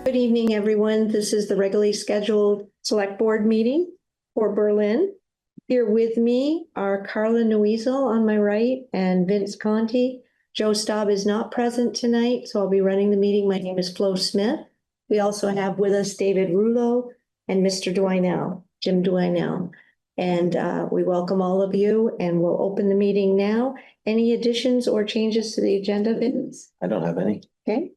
Good evening, everyone. This is the regularly scheduled select board meeting for Berlin. Here with me are Carla Nuizel on my right and Vince Conti. Joe Staub is not present tonight, so I'll be running the meeting. My name is Flo Smith. We also have with us David Rouleau and Mr. Dwinell, Jim Dwinell. And we welcome all of you, and we'll open the meeting now. Any additions or changes to the agenda, Vince? I don't have any. Okay.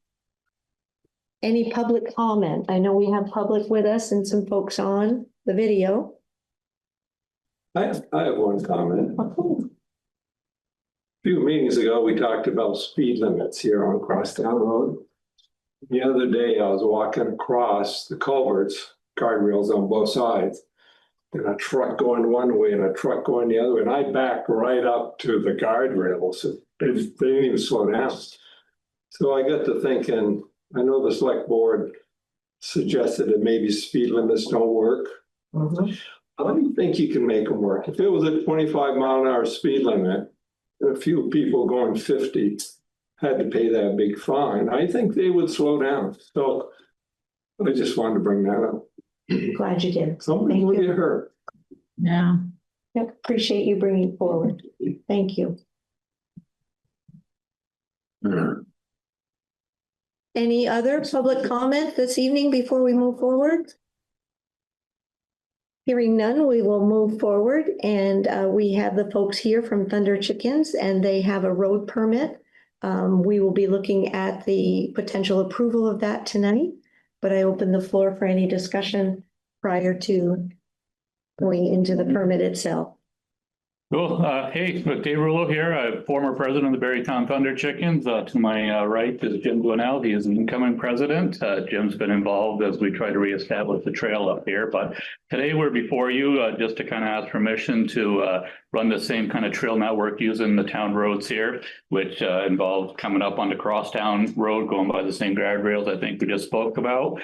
Any public comment? I know we have public with us and some folks on the video. I have one comment. Okay. A few meetings ago, we talked about speed limits here on Crosstown Road. The other day, I was walking across the culverts, guardrails on both sides, and a truck going one way and a truck going the other way, and I backed right up to the guardrails. They didn't even slow down. So I got to thinking, I know the select board suggested that maybe speed limits don't work. Mhm. How do you think you can make them work? If it was a 25-mile-an-hour speed limit, and a few people going 50 had to pay that big fine, I think they would slow down. So I just wanted to bring that up. Glad you did. Somebody Thank will you. get hurt. Yeah. Yep, appreciate you bringing forward. Thank you. Any other public comment this evening before we move forward? Hearing none, we will move forward, and we have the folks here from Thunder Chickens, and they have a road permit. We will be looking at the potential approval of that tonight, but I open the floor for any discussion prior to going into the permit itself. Cool. Hey, Dave Rouleau here. I'm former president of the Barrytown Thunder Chickens. To my right is Jim Dwinell. He is an incoming president. Jim's been involved as we try to reestablish the trail up here. But today we're before you just to kind of ask permission to run the same kind of trail network using the town roads here, which involve coming up onto Crosstown Road, going by the same guardrails I think we just spoke about.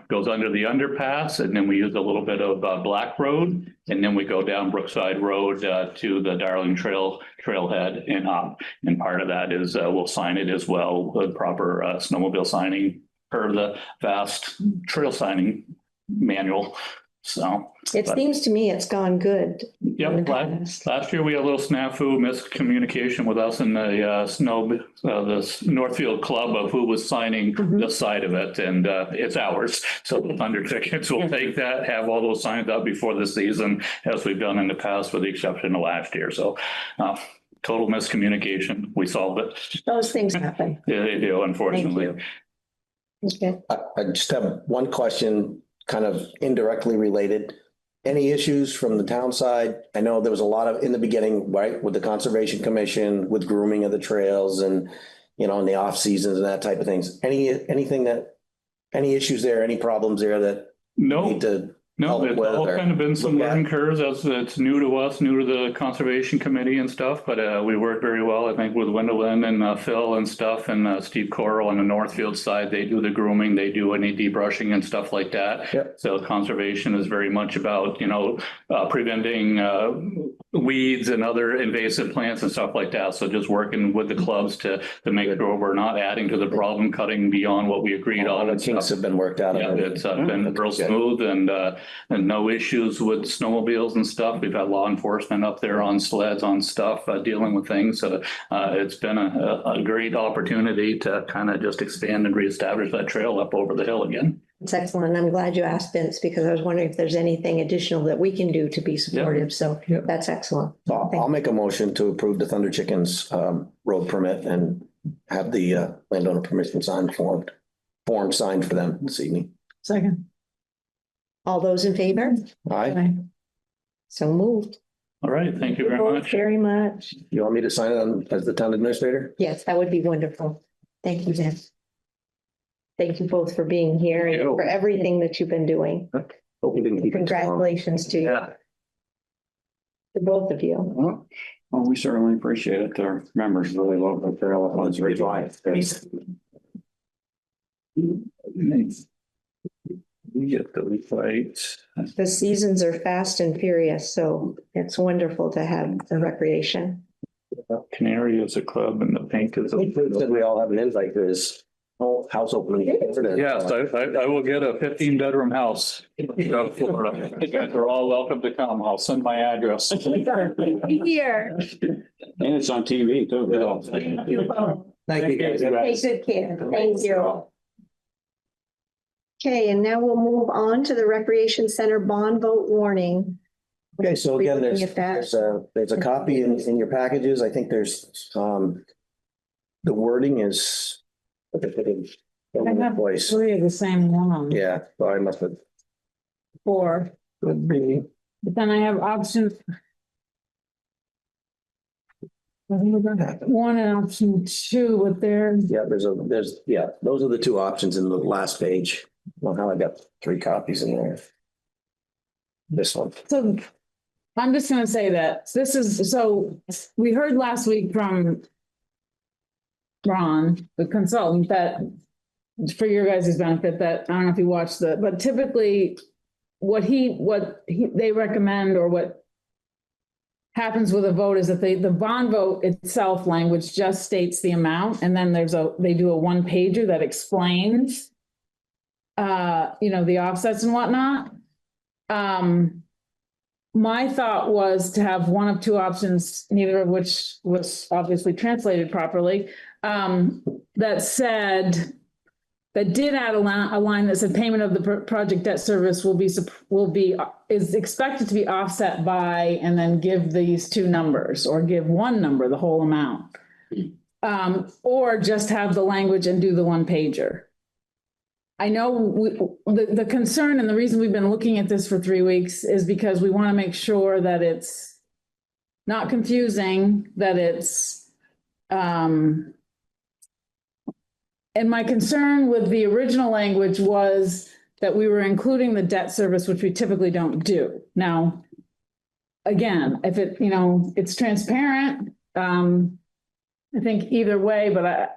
Goes under the underpass, and then we use a little bit of Black Road, and then we go down Brookside Road to the Darling trailhead and up. And part of that is we'll sign it as well, the proper snowmobile signing per the vast trail signing manual. So It seems to me it's gone good. yep, last year we had a little snafu, miscommunication with us and the Northfield Club of who was signing the side of it, and it's ours. So the Thunder Chickens will take that, have all those signs up before the season, as we've done in the past, with the exception of last year. So total miscommunication. We solved it. Those things happen. Yeah, they do, unfortunately. Okay. I just have one question, kind of indirectly related. Any issues from the town side? I know there was a lot of in the beginning, right, with the Conservation Commission, with grooming of the trails and, you know, in the off seasons and that type of things. Any issues there, any problems there that need to No, it's all kind of been some learning curves as it's new to us, new to the Conservation Committee and stuff, but we work very well, I think, with Wendelin and Phil and stuff, and Steve Coral on the Northfield side. They do the grooming, they do any debrushing and stuff like that. Yep. So conservation is very much about, you know, preventing weeds and other invasive plants and stuff like that. So just working with the clubs to make sure we're not adding to the problem, cutting beyond what we agreed on. The kinks have been worked out. Yeah, it's been real smooth, and no issues with snowmobiles and stuff. We've had law enforcement up there on sleds, on stuff, dealing with things. So it's been a great opportunity to kind of just expand and reestablish that trail up over the hill again. It's excellent. I'm glad you asked, Vince, because I was wondering if there's anything additional that we can do to be supportive. So that's excellent. So I'll make a motion to approve the Thunder Chickens road permit and have the landowner permission signed form signed for them this evening. Second. All those in favor? Aye. So moved. All right. Thank you very much. Very much. You want me to sign it on as the town administrator? Yes, that would be wonderful. Thank you, Vince. Thank you both for being here and for everything that you've been doing. Hope we didn't keep it too long. Congratulations to you. Yeah. To both of you. Well, we certainly appreciate it. Our members really love the trail. It's very wide. We get the fight. The seasons are fast and furious, so it's wonderful to have the recreation. Canary is a club and the pink is a. Said we all have an invite to his whole house opening. Yes, I will get a 15-bedroom house. South Florida. You guys are all welcome to come. I'll send my address. Here. And it's on TV too. Thank you both. Thank you, guys. Take good care. Thank you. Okay, and now we'll move on to the Recreation Center bond vote warning. Okay, so again, Looking at that. there's a copy in your packages. I think there's, the wording is. I have Voice. three of the same one. Yeah, so I must have. Four, Could be. but then I have option. One and option two, but they're, Yeah, those are the two options in the last page. Well, how I got 3 copies in there. This one. so. I'm just gonna say that this is, so we heard last week from Ron, the consultant, that for your guys' benefit, that, I don't know if you watched but typically what they recommend, or what happens with a vote, is that the bond vote itself language just states the amount, and then they do a 1-pager that explains the offsets and whatnot. My thought was to have one of two options, neither of which was obviously translated properly, that did add a line that said payment of the project debt service is expected to be offset by, and then give these 2 numbers, or give 1 number, the whole amount. Or just have the language and do the 1-pager. I know the concern, and the reason we've been looking at this for 3 weeks, is because we want to make sure that it's not confusing, that it's, and my concern with the original language was that we were including the debt service, which we typically don't do. Now, again, if it's transparent, I think either way, but I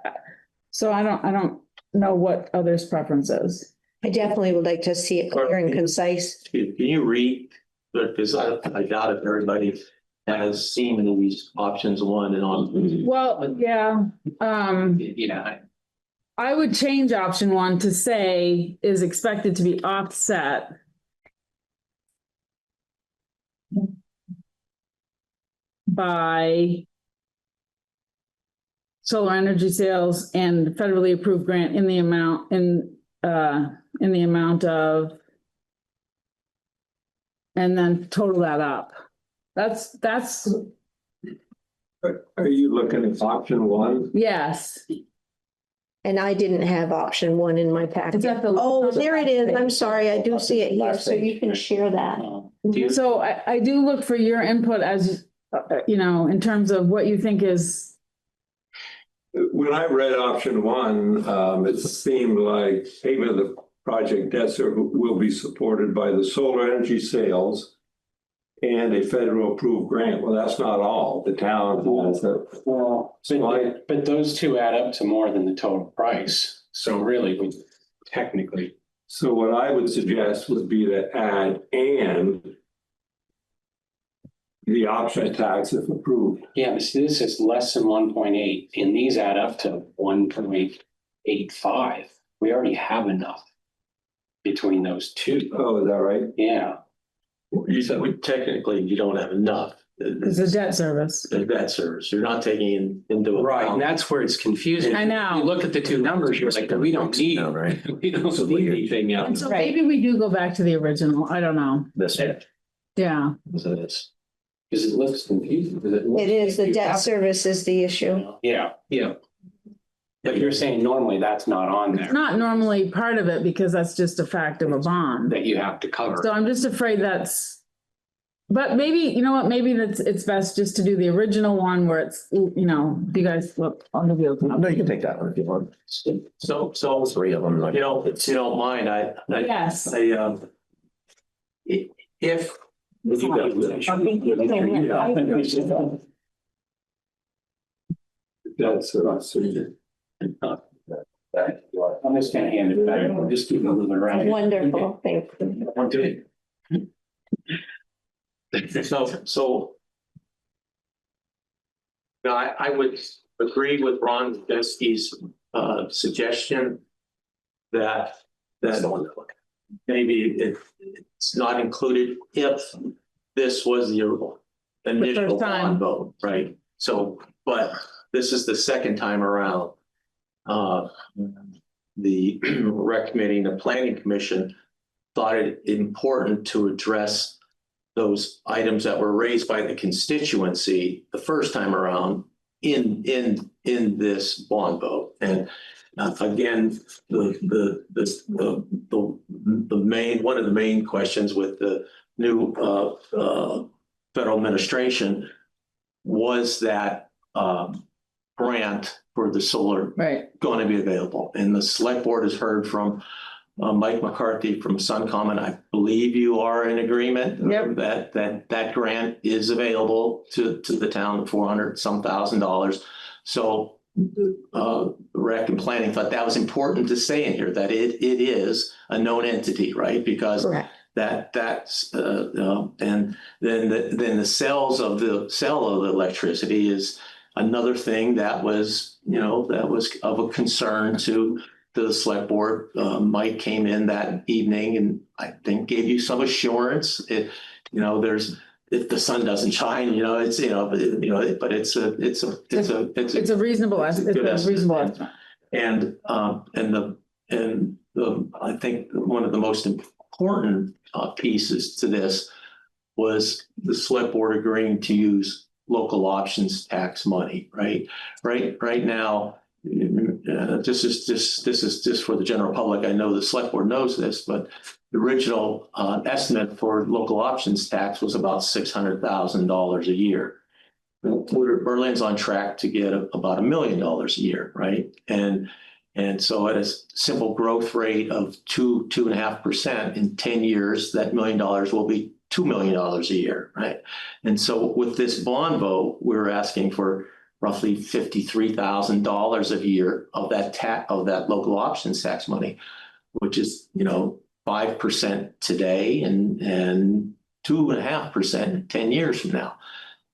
don't know what others' preference is. I definitely would like to see it clear and concise. Can you read, because I doubt if everybody has seen these options 1 and on. Well, yeah, I would change option 1 to say is expected to be offset by solar energy sales and federally approved grant in the amount of, and then total that up. That's, Are you looking at option 1? yes. And I didn't have option 1 in my packet. It's at the- Oh, there it is. I'm sorry. I do see it here, so you can share that. So I do look for your input as, in terms of what you think is. When I read option 1, it seemed like payment of the project debt service will be supported by the solar energy sales and a federal approved grant. Well, that's not all. The town has But those 2 add up to more than the total price. So really, we technically. So what I would suggest would be to add and the option tax if approved. Yeah, but see, this is less than 1.8, and these add up to 1.85. We already have enough between those 2. Oh, is that right? Yeah. You said technically you don't have enough. It's a debt service. The debt service, you're not taking into account. Right, and that's where it's confusing. I know. You look at the 2 numbers, you're like, we don't need, Right. we don't need anything And else. so maybe we do go back to the original. I don't know. This one. Yeah. So it's- Because it looks confusing. It is, the debt service is the issue. Yeah. But you're saying normally that's not on It's there, not normally part of it because that's just a fact of a bond. that you have to cover. So I'm just afraid but maybe, you know what, maybe it's best just to do the original one where it's, you guys look on the wheel. No, you can take that one if you want. So, 3 of them. like- if you don't mind, Yes. if. That's I'm just gonna hand it back, I'll just keep moving around. Wonderful, thank you. So. No, I would agree with Ron Deskey's suggestion that maybe it's not included if this was your initial first time. bond vote, right? So, but this is the second time around. The rec committee and the planning commission thought it important to address those items that were raised by the constituency the first time around in this bond vote. And again, the main, one of the main questions with the new federal administration was that grant for the solar going to be available. And the select board has heard from Mike McCarthy from Suncom, and I believe you are in agreement that grant is available to the town, $400-some thousand. So rec and planning thought that was important to say in here, that it is a known entity, right? Because that's and then the sale of the electricity is another thing that was, that was of a concern to the select board. Mike came in that evening and I think gave you some assurance. There's, if the sun doesn't shine, it's, but it's a reasonable estimate. And I think one of the most important pieces to this was the select board agreeing to use local options tax money, right? Right now, this is just for the general public. I know the select board knows this, but the original estimate for local options tax was about $600,000 a year. Berlin's on track to get about $1 million a year, right? And so at a simple growth rate of 2.5% in 10 years, that $1 million will be $2 million a year, right? And so with this bond vote, we're asking for roughly $53,000 a year of that local options tax money, which is 5% today and 2.5% 10 years from now.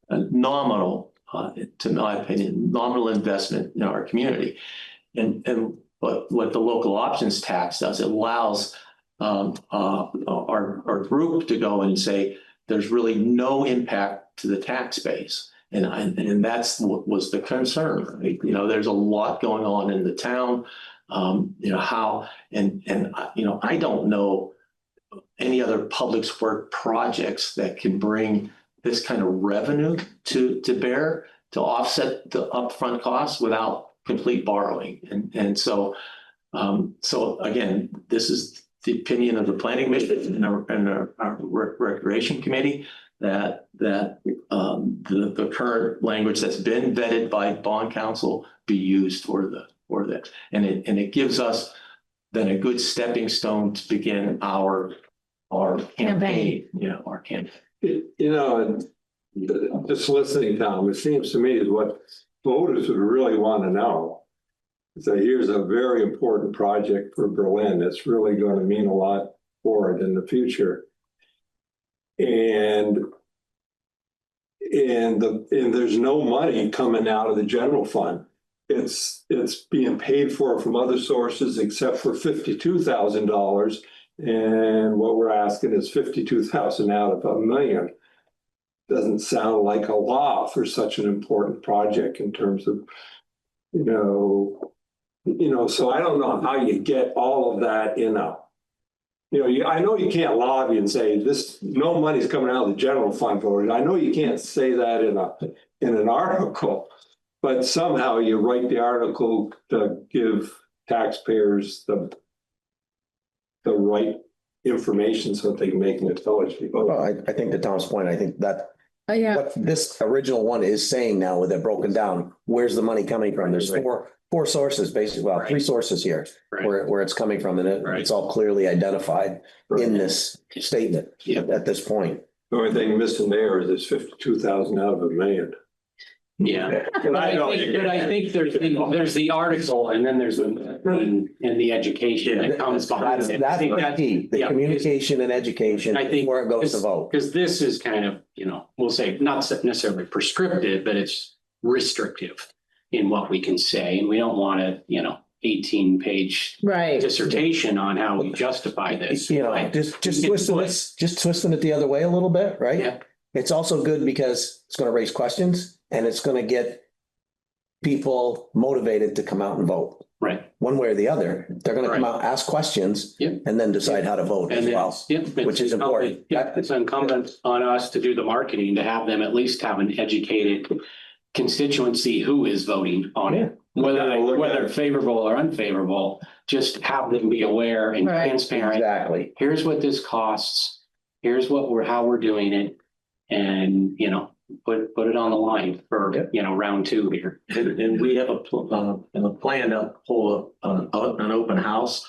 A nominal, to my opinion, nominal investment in our community. But what the local options tax does, it allows our group to go and say there's really no impact to the tax base. And that's what was the concern, right? There's a lot going on in the town. I don't know any other public work projects that can bring this kind of revenue to bear to offset the upfront costs without complete borrowing. And so again, this is the opinion of the planning commission and our recreation committee, that the current language that's been vetted by bond counsel be used for that. And it gives us then a good stepping stone to begin our campaign. Our campaign. Just listening, Tom, it seems to me is what voters would really want to know. So here's a very important project for Berlin that's really going to mean a lot for it in the future. And there's no money coming out of the general fund. It's being paid for from other sources except for $52,000. And what we're asking is $52,000 out of $1 million. Doesn't sound like a lot for such an important project in terms of, so I don't know how you get all of that in a, I know you can't lobby and say no money's coming out of the general fund for it. I know you can't say that in an article, but somehow you write the article to give taxpayers the right information so that they can make an intelligent vote. Well, I think to Tom's point, I think that what this original one is saying now with it broken down, where's the money coming from? There's four sources, basically, well, three sources here where it's coming from, and it's all clearly identified in this statement at this point. The only thing missing there is there's $52,000 out of $1 million. Yeah, but I think there's the article, and then there's the education that comes behind it. That's the key, the communication and education, I think, where it goes to vote. Because this is kind of, we'll say not necessarily prescriptive, but it's restrictive in what we can say, and we don't want to, 18-page Right. dissertation on how we justify this. You know, just twisting it the other way a little bit, right? Yeah. It's also good because it's gonna raise questions and it's gonna get people motivated to come out and vote. Right. One way or the other. They're gonna come Right. out, ask questions, Yep. and then decide how to vote as And well. it's, yep, it's which is important. Yeah, it's incumbent on us to do the marketing, to have them at least have an educated constituency who is voting on it. Whether favorable or unfavorable, just have them be aware and Right. transparent. Exactly. Here's what this costs. Here's how we're doing it. And, you know, put it on the line for, Yep. you know, round 2 here. And we have a plan to hold an open house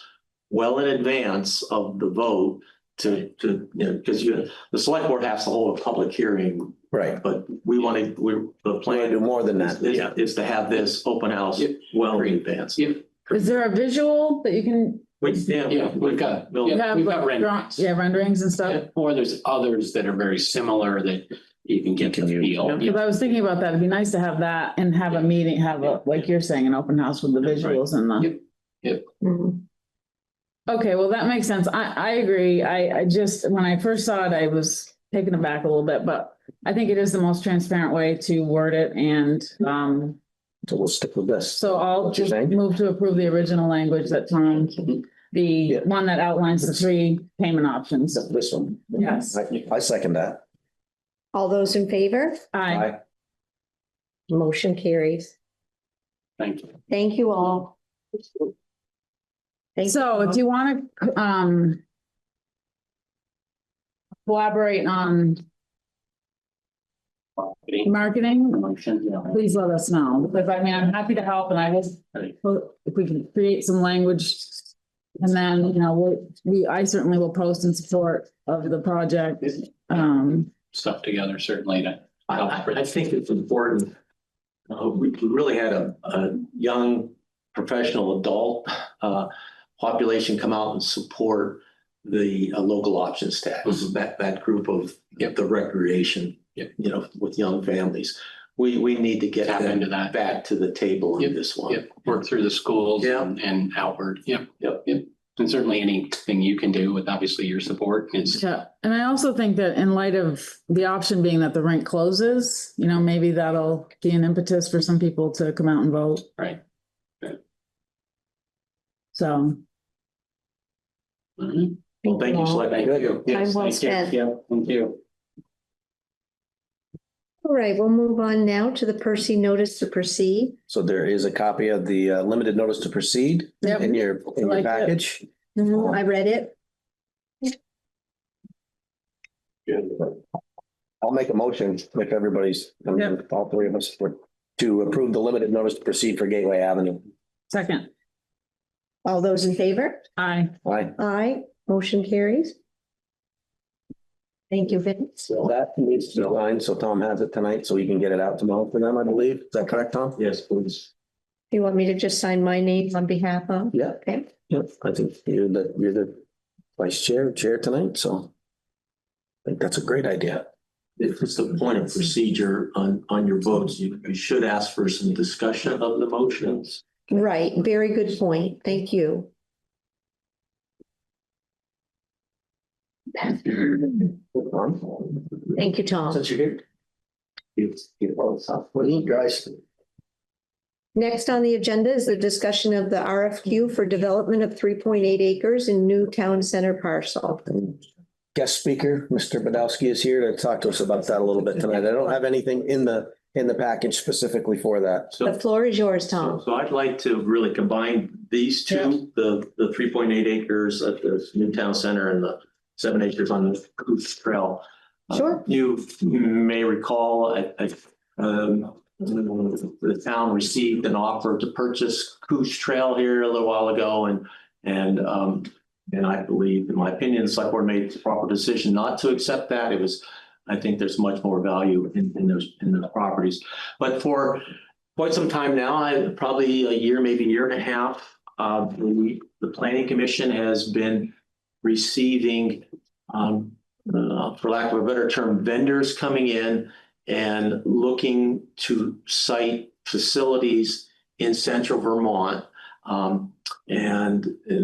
well in advance of the vote to, you know, because the select board has to hold a public hearing, Right. but the We're gonna plan do more than that. is to have this open house Yep. well in advance. Yep. Is there a visual that you can, Yeah, we've got you have like renderings. renderings and stuff? Yeah, or there's others that are very similar that you can get the feel. Because I was thinking about that. It'd be nice to have that and have a meeting, like you're saying, an open house with the visuals and the. Yep. Mhm. Okay, well, that makes sense. I agree. I just, when I first saw it, I was taken aback a little bit, but I think it is the most transparent way to word it and, So we'll stick with this. so I'll What you're just saying? move to approve the original language that Tom, the Yeah. one that outlines the 3 payment options. This one. Yes. I second that. All those in favor? Aye. Motion carries. Thank you. Thank you all. Thank So you. do you want to, collaborate on marketing? Please let us know, because I mean, I'm happy to help and I was, if we can create some language. And then, you know, I certainly will post in support of the project. Stuff together certainly to. I think it's important. We really had a young professional adult population come out and support the local options tax, that group of the recreation, you know, with young families. We need to get Tap them into that. back to the table in Yep. this one. Yep, work through the schools Yeah. and outward. Yep. Yep. And certainly anything you can do with obviously your support is. Yeah, and I also think that in light of the option being that the rink closes, you know, maybe that'll be an impetus for some people to come out and vote. Right. So, Well, thank you, all. Select. Thank you. Yes, Time well thank you. spent. Yeah, thank you. All right, we'll move on now to the Percy notice to proceed. So there is a copy of the limited notice to proceed Yep. in your I like it. package. I read it. I'll make a motion if everybody's, Yep. all 3 of us, to approve the limited notice to proceed for Gateway Avenue. second, All those in favor? aye. Aye. Aye, motion carries. Thank you, Vince. So that needs to be signed, so Tom has it tonight, so he can get it out tomorrow for them, I believe. Is that correct, Tom? Yes, please. You want me to just sign my name on behalf of? Yeah. Okay. Yep, I think you're the vice chair tonight, so I think that's a great idea. If it's the point of procedure on your votes, you should ask for some discussion of the motions. Right, very good point. Thank you. Thank you, Tom. Since you're here. What do you guys? Next on the agenda is the discussion of the RFQ for development of 3.8 acres in new town center parcel. Guest speaker, Mr. Badowski is here to talk to us about that a little bit tonight. I don't have anything in the package specifically for that. The floor is yours, Tom. So I'd like to really combine these two, the 3.8 acres at the new town center and the 7 acres on the Coos Trail. Sure. You may recall, the town received an offer to purchase Coos Trail here a little while ago, and I believe, in my opinion, the select board made the proper decision not to accept that. I think there's much more value in those properties. But for quite some time now, probably a year, maybe a year and a half, the planning commission has been receiving, for lack of a better term, vendors coming in and looking to site facilities in central Vermont. And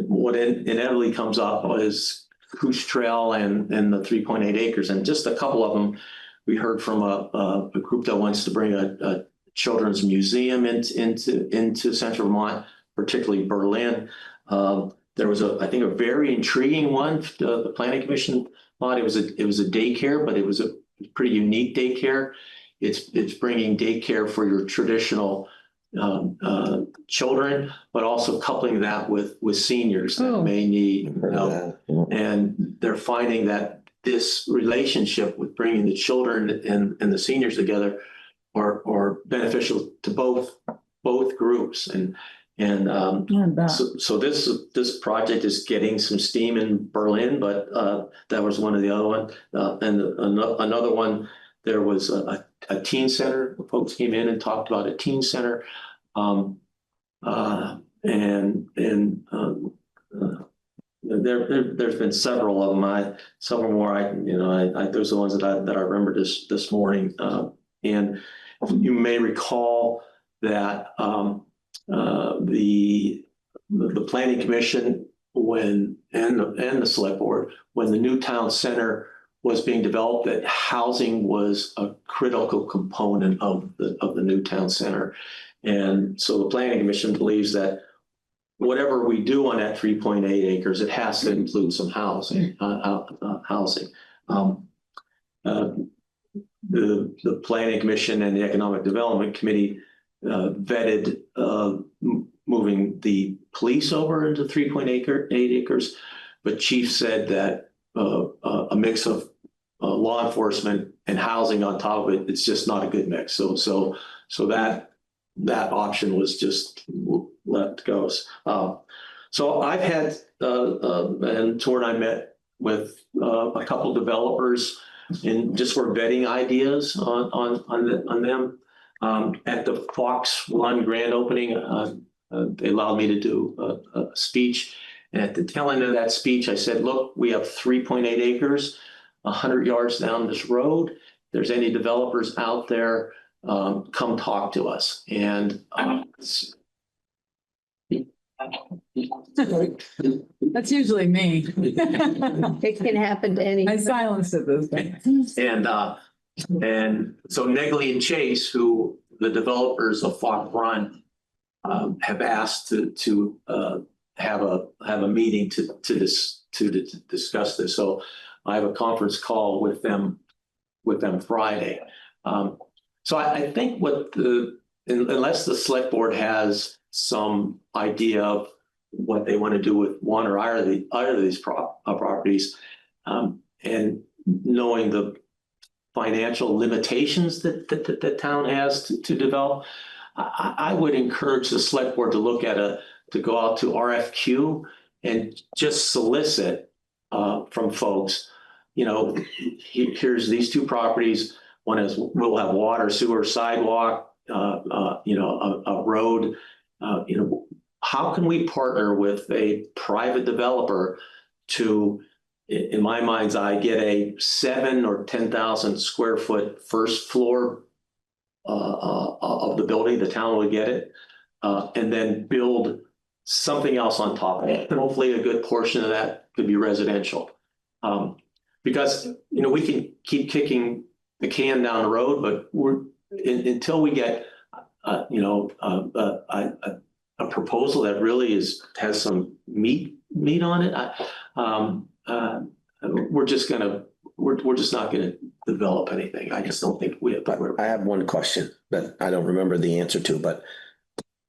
what inevitably comes up is Coos Trail and the 3.8 acres. And just a couple of them, we heard from a group that wants to bring a children's museum into Central Vermont, particularly Berlin. There was I think a very intriguing one. The Planning Commission thought it was a daycare, but it was a pretty unique daycare. It's bringing daycare for your traditional children, but also coupling that with seniors that may need help. And they're finding that this relationship with bringing the children and the seniors together are beneficial to both groups. So this project is getting some steam in Berlin, but that was one of the other one. And another one, there was a teen center. Folks came in and talked about a teen center. There's been several of them. Several more. Those are the ones that I remember this morning. And you may recall that the Planning Commission and the Select Board, when the new town center was being developed, that housing was a critical component of the new town center. And so the Planning Commission believes that whatever we do on that 3.8 acres, it has to include some housing. The Planning Commission and the Economic Development Committee vetted moving the police over into 3.8 acres, but Chief said that a mix of law enforcement and housing on top of it, it's just not a good mix. So that option was just let go. So I've had and Tor and I met with a couple developers and just were vetting ideas on them. At the Fox Run grand opening, they allowed me to do a speech. And at the tail end of that speech, I said, look, we have 3.8 acres, 100 yards down this road. If there's any developers out there, come talk to us. And That's usually me. It can happen to any. I silenced it this time. And so Negley and Chase, who the developers of Fox Run have asked to have a meeting to discuss this. So I have a conference call with them Friday. So I think unless the Select Board has some idea of what they want to do with one or either of these properties, and knowing the financial limitations that the town has to develop, I would encourage the Select Board to look at to go out to RFQ and just solicit from folks. Here's these two properties. One is we'll have water, sewer, sidewalk, a road. How can we partner with a private developer to, in my mind's eye, get a 7,000 or 10,000 square foot first floor of the building? The town would get it, and then build something else on top of it. Hopefully, a good portion of that could be residential, because we can keep kicking the can down the road, but until we get a proposal that really has some meat on it, we're just not gonna develop anything. I just don't think we have. I have one question that I don't remember the answer to, but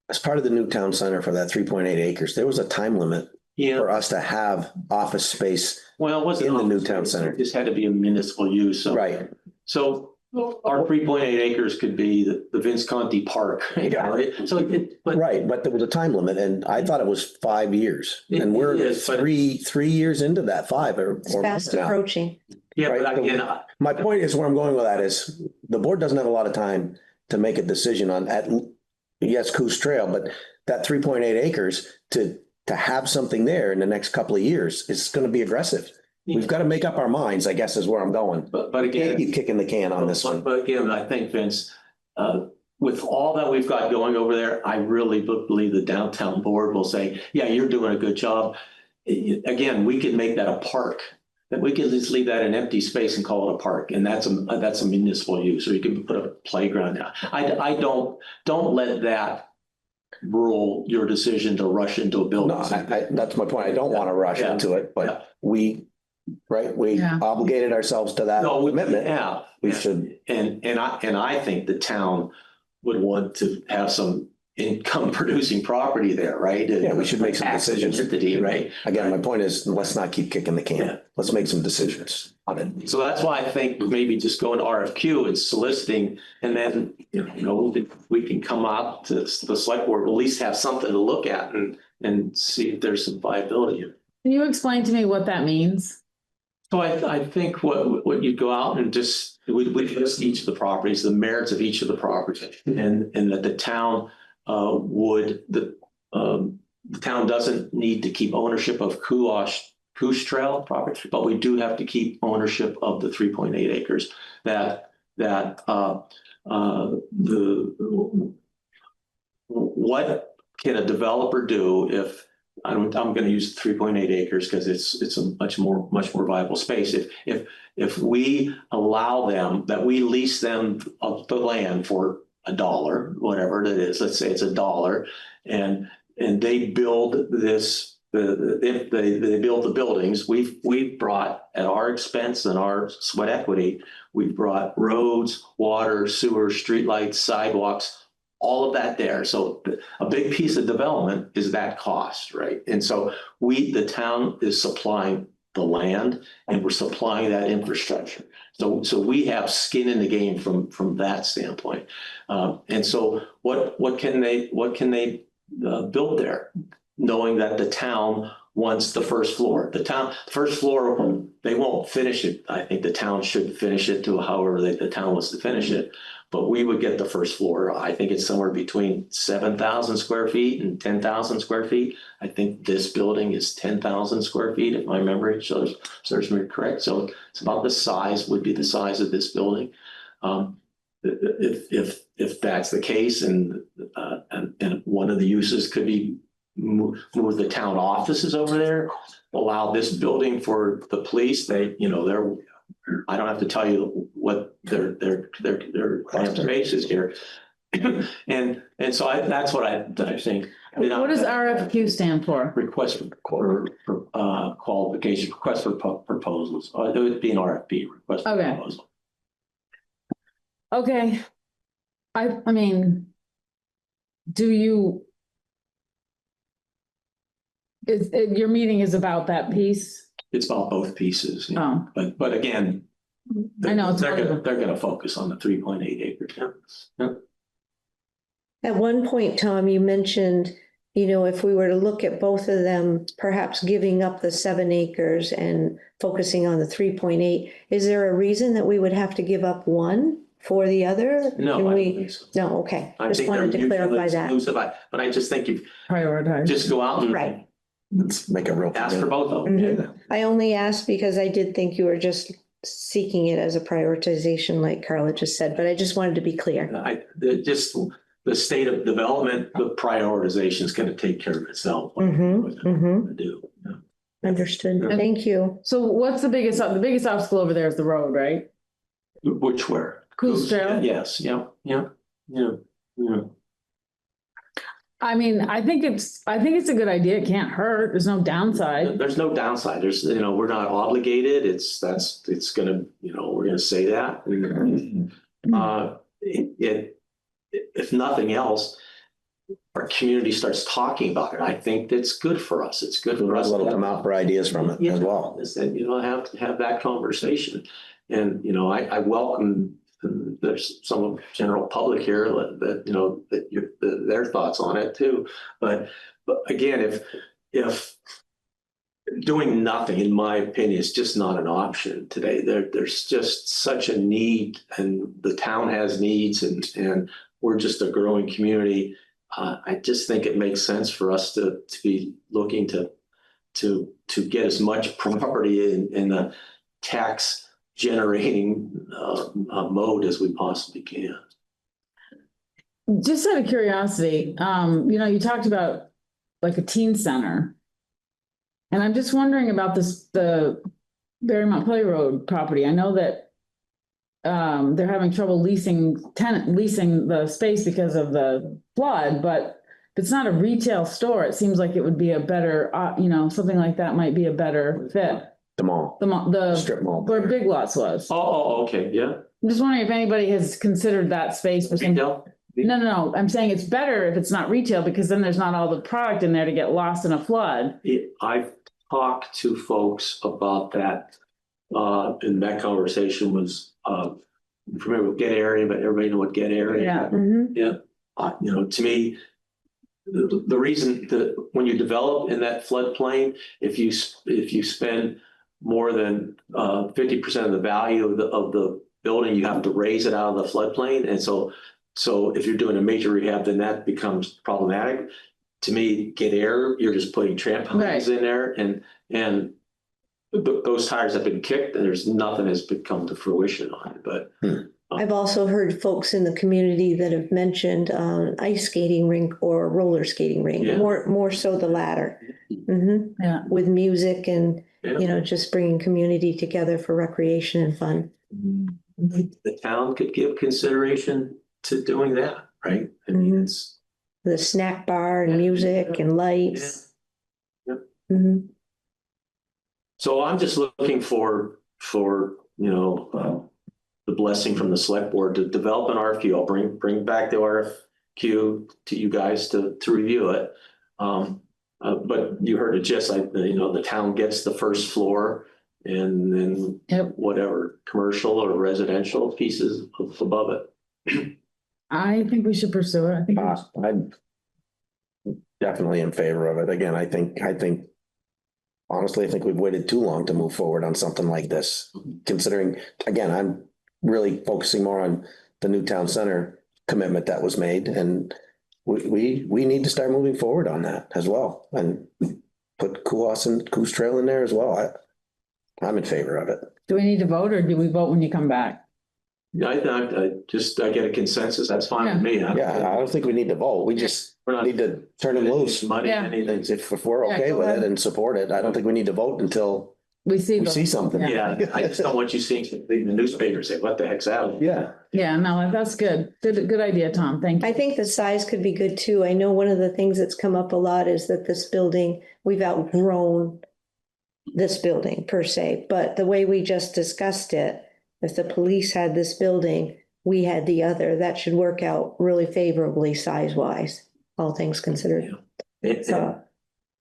as part of the new town center for that 3.8 acres, there was a time limit for us to have office space. Well, it wasn't in the new town center. It just had to be a municipal use. So, right. So our 3.8 acres could be the Vince Conti Park. Right? But there was a time limit, and I thought it was 5 years, and we're three years into that 5 or fast now. approaching. Yeah, right? but again, my point is, where I'm going with that is the board doesn't have a lot of time to make a decision on Coos Trail, but that 3.8 acres to have something there in the next couple of years is going to be aggressive. We've got to make up our minds, I guess, is where I'm going. But again, keep kicking the can on this one. But again, I think, Vince, with all that we've got going over there, I really believe the downtown board will say, yeah, you're doing a good job. Again, we can make that a park. That we can just leave that an empty space and call it a park, and that's a municipal use, or you can put a playground down. I don't let that rule your decision to rush into a building. No, that's my point. I don't want to rush Yeah. into it, Yeah. but we Yeah. obligated ourselves to that commitment. Yeah, We should. and I think the town would want to have some income producing property there, right? Yeah, we should make some Tax decisions. entity, right? Again, my point is, let's not keep kicking the Yeah. can. Let's make some decisions on it. So that's why I think maybe just going to RFQ and soliciting, and then, we can come out to the select board, at least have something to look at and see if there's some viability. Can you explain to me what that means? So I think what you go out and just, we list each of the properties, the merits of each of the properties, and that the town the town doesn't need to keep ownership of Couche Trail property, but we do have to keep ownership of the 3.8 acres what can a developer do if I'm going to use 3.8 acres because it's a much more viable space. If we allow them, that we lease them of the land for $1, whatever it is, let's say it's $1, and they build this. If they build the buildings, we've brought at our expense and our sweat equity, we've brought roads, water, sewer, streetlights, sidewalks, all of that there. So a big piece of development is that cost, right? And so the town is supplying the land and we're supplying that infrastructure. So we have skin in the game from that standpoint. And so what can they build there? Knowing that the town wants the first floor. The first floor, they won't finish it. I think the town should finish it to however the town wants to finish it. But we would get the first floor. I think it's somewhere between 7,000 square feet and 10,000 square feet. I think this building is 10,000 square feet, if my memory serves me correct. So it's about would be the size of this building. If that's the case, and one of the uses could be move the town offices over there, allow this building for the police. I don't have to tell you what their space is here. and so that's what I think. What does RFQ stand for? Request for qualification, request for proposals. It would be an RFP, request for proposal. Okay. I mean, your meeting is about that piece? It's about both pieces. Oh. But again, I know they're going to focus on the 3.8 acres. Yeah. At one point, Tom, you mentioned, if we were to look at both of them, perhaps giving up the 7 acres and focusing on the 3.8, is there a reason that we would have to give up one for the other? No, Can I we? don't think so. No, okay. I Just think wanted they're to clarify mutually that. exclusive. But I just think you Prioritize. just go out and Right. Let's make a real. ask for both of them. Mhm. I only asked because I did think you were just seeking it as a prioritization, like Carla just said, but I just wanted to be clear. The state of development, the prioritization is going to take care of itself. Mhm, Do. Yeah. Understood. Yeah. Thank you. So what's the biggest obstacle over there is the road, right? Which where? Couche Trail? Yes. Yeah. I mean, I think it's a good idea. It can't hurt. There's no downside. There's no downside. We're not obligated. It's gonna, we're gonna say that. If nothing else, our community starts talking about it. I think that's good for us. It's good for us. Let them come out for ideas from it as well. Is that, have to have that conversation. And, I welcome, there's some general public here that their thoughts on it too. But again, if doing nothing, in my opinion, is just not an option today. There's just such a need, and the town has needs, and we're just a growing community. I just think it makes sense for us to be looking to get as much property in the tax generating mode as we possibly can. just out of curiosity, you talked about like a teen center. And I'm just wondering about the Berrymont Play Road property. I know that they're having trouble leasing the space because of the flood, but if it's not a retail store, it seems like it would be a better, something like that might be a better fit. The mall, The strip mall. where Big Lots was. Okay, yeah. I'm just wondering if anybody has considered that space for some. Retail? No. I'm saying it's better if it's not retail because then there's not all the product in there to get lost in a flood. I've talked to folks about that, and that conversation was, familiar with Get Area, but everybody know what Get Area. Yeah. Mhm. To me, the reason that when you develop in that floodplain, if you spend more than 50% of the value of the building, you have to raise it out of the floodplain, and so if you're doing a major rehab, then that becomes problematic. To me, Get Air, you're just putting trampolines in there, and those tires have been kicked, and there's nothing has come to fruition on it. But I've also heard folks in the community that have mentioned ice skating rink or roller skating rink, Yeah. more so the latter. Mhm. Yeah. With music and, Yeah. just bringing community together for recreation and fun. the town could give consideration to doing that, right? I mean, it's The snack bar and music and lights. Yep. Mhm. so I'm just looking for the blessing from the select board to develop an RFQ. I'll bring back the RFQ to you guys to review it. But you heard it just like, the town gets the first floor and then whatever commercial or residential pieces above it. I think we should pursue it. I think. I'm definitely in favor of it. Again, I think honestly, I think we've waited too long to move forward on something like this. Considering, again, I'm really focusing more on the new town center commitment that was made, and we need to start moving forward on that as well, and put Coos Trail in there as well. I'm in favor of it. Do we need to vote or do we vote when you come back? Yeah, I get a consensus. That's fine with me. Yeah, I don't think we need to vote. We just need to turn them loose. Money, Yeah. anything. If we're okay with it and support it, I don't think we need to vote until We see. we see something. Yeah, I just don't want you seeing something in the newspaper say, what the heck's that? Yeah. Yeah, no, that's good. Good idea, Tom. Thank you. I think the size could be good too. I know one of the things that's come up a lot is that this building, we've outgrown this building per se, but the way we just discussed it, if the police had this building, we had the other, that should work out really favorably size-wise, all things considered. So,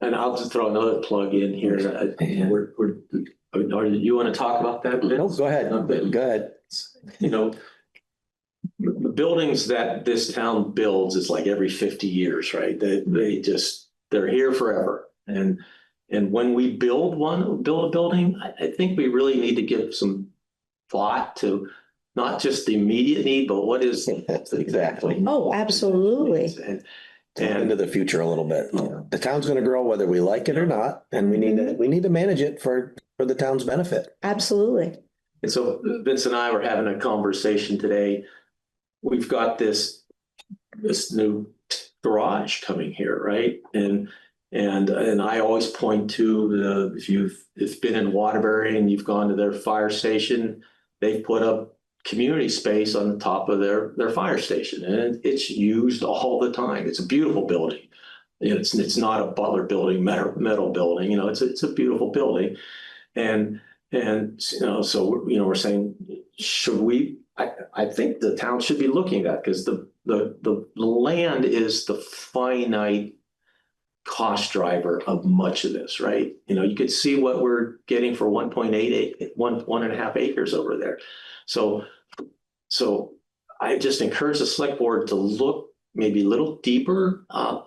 And I'll just throw another plug in here. You want to talk about that? No, go ahead. Go ahead. The buildings that this town builds is like every 50 years, right? They're here forever. And when we build a building, I think we really need to give some thought to not just the immediate need, but what is Exactly. oh, absolutely. And into the future a little bit. The town's going to grow whether we like it or not, and we need to manage it for the town's benefit. Absolutely. And so Vince and I were having a conversation today. We've got this new garage coming here, right? And I always point to if you've been in Waterbury and you've gone to their fire station, they've put up community space on the top of their fire station, and it's used all the time. It's a beautiful building. It's not a Butler building, metal building. It's a beautiful building, and so we're saying, should we? I think the town should be looking at that, because the land is the finite cost driver of much of this, right? You could see what we're getting for 1.5 acres over there. So I just encourage the select board to look maybe a little deeper. I'm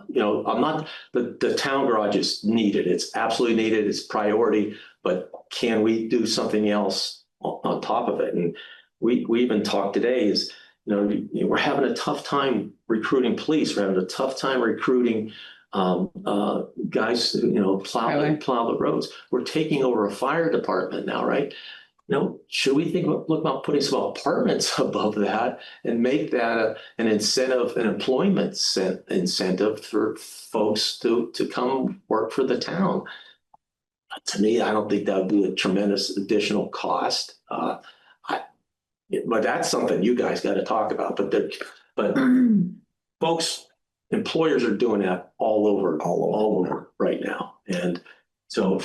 not, the town garage is needed. It's absolutely needed. It's priority, but can we do something else on top of it? And we even talked today is, we're having a tough time recruiting police. We're having a tough time recruiting guys, plow the roads. We're taking over a fire department now, right? should we look about putting some apartments above that and make that an incentive, an employment incentive for folks to come work for the town? To me, I don't think that would be a tremendous additional cost. But that's something you guys got to talk about. But folks, employers are doing that all over right now. And so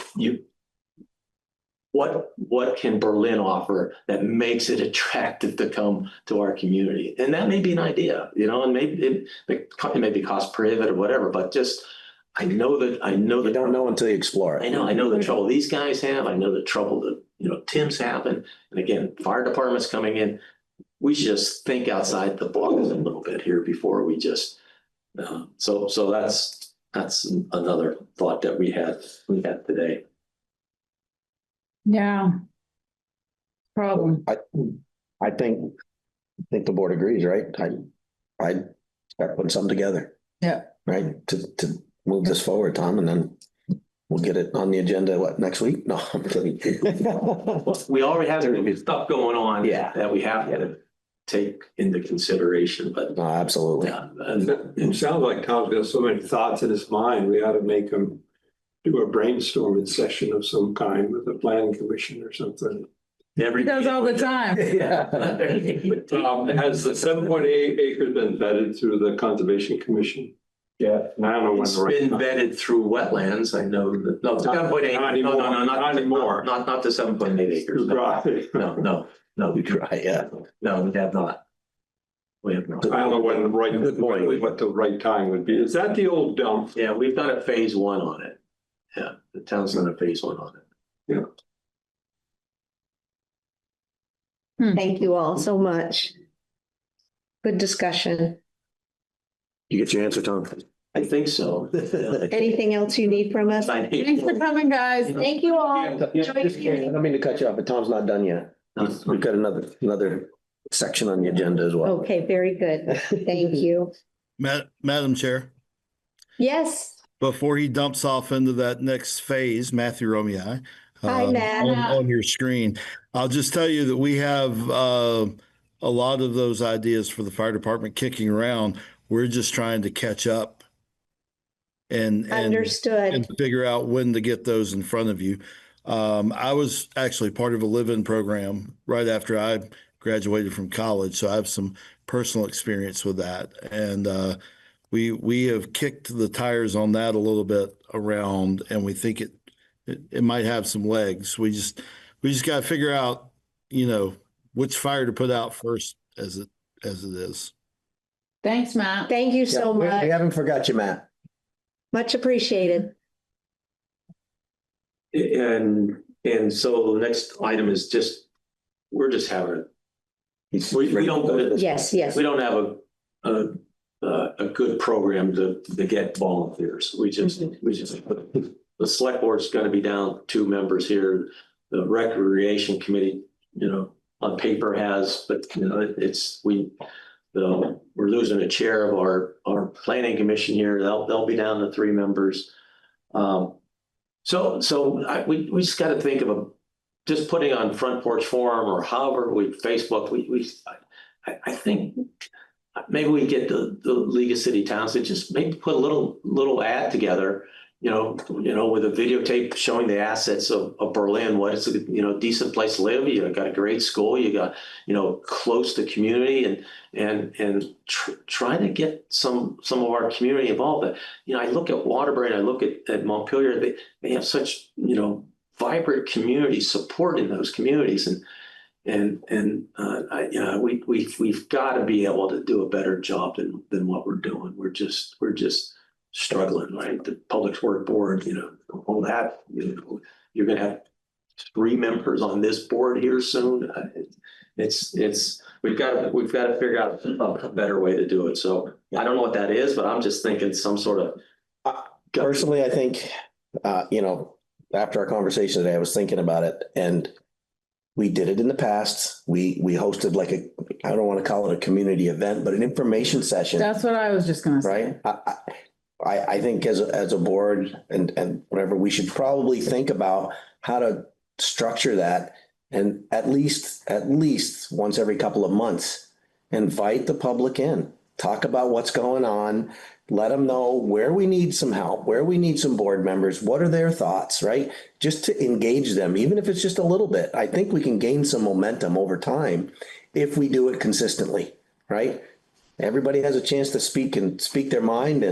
what can Berlin offer that makes it attractive to come to our community? And that may be an idea, and maybe it may be cost prohibitive or whatever, but just, I know that You don't know until you explore it. I know the trouble these guys have. I know the trouble that, Tim's having. And again, fire department's coming in. We should just think outside the box a little bit here before we just, so that's another thought that we had today. Yeah. Problem. I think the board agrees, right? I start putting something together. Yeah. Right, to move this forward, Tom, and then we'll get it on the agenda, next week? No, I'm kidding. We already have stuff going on Yeah. that we have to take into consideration, but No, absolutely. yeah. It sounds like Tom's got so many thoughts in his mind, we ought to make him do a brainstorming session of some kind with the planning commission or something. He does all the time. Yeah. Has the 7.8 acres been vetted through the Conservation Commission? Yeah. I don't know when It's the right been time. vetted through wetlands. I know that. No, 7.8. Not anymore. No, Not anymore. Not the 7.8 acres. Right. No, we Right, yeah. No, we have not. We have not. I don't know when the right, Good point. what the right time would be. Is that the old dump? Yeah, we've done a phase 1 on it. Yeah, the town's done a phase 1 on it. Thank you all so much. Good discussion. You get your answer, Tom? I think so. Anything else you need from us? Thanks for coming, guys. Thank you all. I Enjoy the meeting. don't mean to cut you off, but Tom's not done yet. We've got another section on the agenda as well. Okay, very good. Thank you. Madam Chair, Yes. before he dumps off into that next phase, Matthew Romei, Hi, Matt. on your screen, I'll just tell you that we have a lot of those ideas for the fire department kicking around. We're just trying to catch up and Understood. figure out when to get those in front of you. I was actually part of a live-in program right after I graduated from college, so I have some personal experience with that. And we have kicked the tires on that a little bit around, and we think it might have some legs. We just got to figure out, which fire to put out first as it is. Thanks, Matt. Thank you so We much. haven't forgot you, Matt. Much appreciated. And so the next item is we're just having we don't. Yes. We don't have a good program to get volunteers. We just the select board's going to be down 2 members here. The recreation committee, on paper has, but we're losing a chair of our planning commission here. They'll be down to 3 members. So we just got to think of just putting on Front Porch Forum or however Facebook. I think maybe we get the League of City Towns to just maybe put a little ad together, with a videotape showing the assets of Berlin, what it's a decent place to live. You got a great school, you got close to community, and try to get some of our community involved. I look at Waterbury and I look at Montpelier. They have such vibrant community support in those communities, we've got to be able to do a better job than what we're doing. We're just struggling, right? The Public Works Board, all that, you're going to have 3 members on this board here soon. We've got to figure out a better way to do it. So I don't know what that is, but I'm just thinking some sort of. Personally, I think, after our conversation today, I was thinking about it, and we did it in the past. We hosted I don't want to call it a community event, but an information session. That's what I was just going to say. Right. I think as a board and whatever, we should probably think about how to structure that And at least once every couple of months, invite the public in, talk about what's going on. Let them know where we need some help, where we need some board members, what are their thoughts, right? Just to engage them, even if it's just a little bit. I think we can gain some momentum over time if we do it consistently, right? Everybody has a chance to speak their mind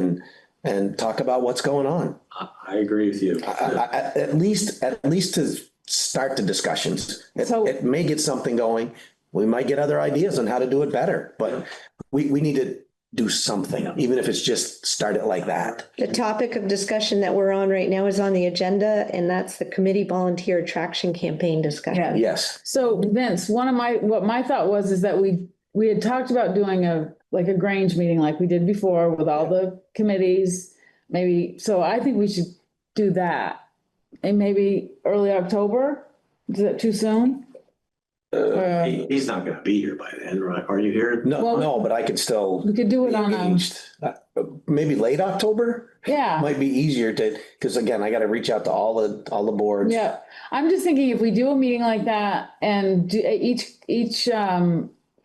and talk about what's going on. I agree with you. At least to start the discussions. It may get something going. We might get other ideas on how to do it better, but we need to do something, even if it's just start it like that. The topic of discussion that we're on right now is on the agenda, and that's the committee volunteer attraction campaign discussion. Yeah. Yes. So Vince, what my thought was is that we had talked about doing a Grange meeting like we did before with all the committees, maybe. So I think we should do that. And maybe early October? Is that too soon? He's not gonna be here by then, right? Are you here? No, but I could still. We could do it on engaged. Maybe late October yeah. might be easier because again, I got to reach out to all the boards. Yeah. I'm just thinking if we do a meeting like that and each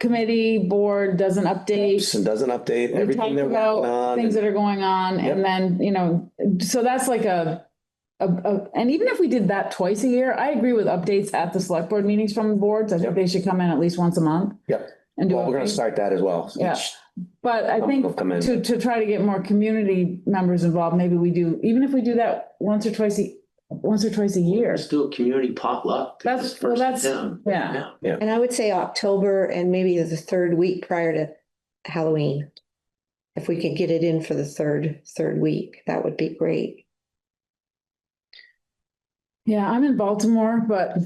committee board does an update. And doesn't update We everything talk they're about working on. things that are going on, Yep. and then, so that's like and even if we did that twice a year, I agree with updates at the select board meetings from the boards. I think Yep. they should come in at least once a month. Yep. And do Well, we're going to updates. start that as well. Yeah. But I think They'll come in. to try to get more community members involved, maybe we do, even if we do that once or twice a year. Let's do a community potluck. Yeah. And I would say October and maybe the third week prior to Halloween. If we could get it in for the third week, that would be great. Yeah, I'm in Baltimore, but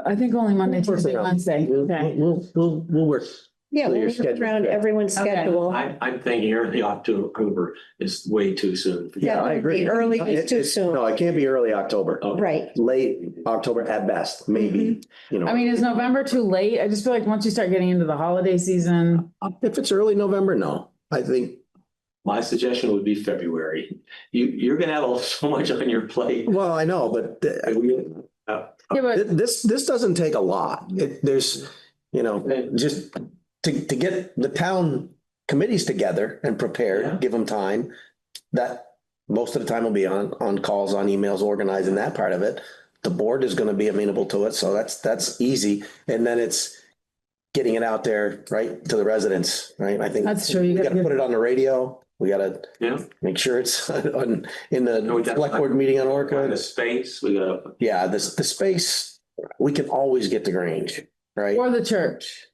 I think only Monday, Tuesday, Wednesday. Okay. We'll work. Yeah, So we'll your work schedule- around everyone's Okay. schedule. I'm thinking early October is way too soon. Yeah, I agree. Early is too soon. No, it can't be early October. Right. Late October at best, maybe, I mean, is November too late? I just feel like once you start getting into the holiday season. if it's early November, no. I think, My suggestion would be February. You're gonna have so much on your plate. well, I know, but Yeah, but this doesn't take a lot. There's, just to get the town committees together and prepared, Yeah. give them time. That most of the time will be on calls, on emails, organizing that part of it. The board is going to be amenable to it, so that's easy. And then it's getting it out there, right, to the residents, right? I think That's true. We You got gotta to get- put it on the radio. We got to Yeah. make sure it's in the No, we got- select board meeting on Got Orca. the space, we got. Yeah, the space, we can always get the Grange, right? or the church.